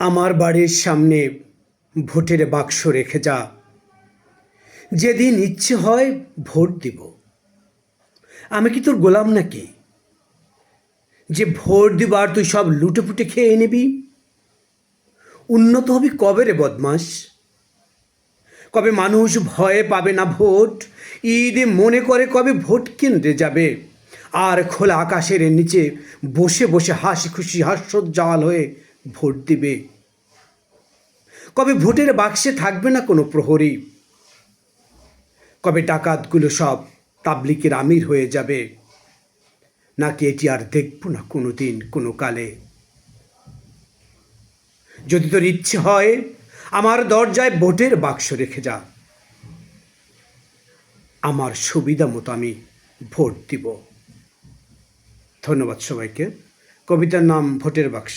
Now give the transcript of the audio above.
আমার বাড়ির সামনে ভোটের বাক্স রেখে যা, যেদিন ইচ্ছে হয় ভোট দিব। আমি কি তোর গোলাম নাকি যে ভোট দিব আর তুই সব লুটেপুটে খেয়ে নিবি? উন্নত হবি কবে রে বদমাস? কবে মানুষ ভয়ে পাবে না ভোট? ঈদে মনে করে কবে ভোট কেন্দ্রে যাবে আর খোলা আকাশের নিচে বসে বসে হাসি খুশি হাস্যোজ্জ্বল হয়ে ভোট দিবে? কবে ভোটের বাক্সে থাকবে না কোনো প্রহরী? কবে ডাকাতগুলো সব তাবলিকের আমির হয়ে যাবে? নাকি এটি আর দেখব না কোনো দিন কোনো কালে? যদি তোর ইচ্ছে হয় আমার দরজায় ভোটের বাক্স রেখে যা, আমার সুবিধা মতো আমি ভোট দিব। ধন্যবাদ সবাইকে। কবিতার নাম ভোটের বাক্স।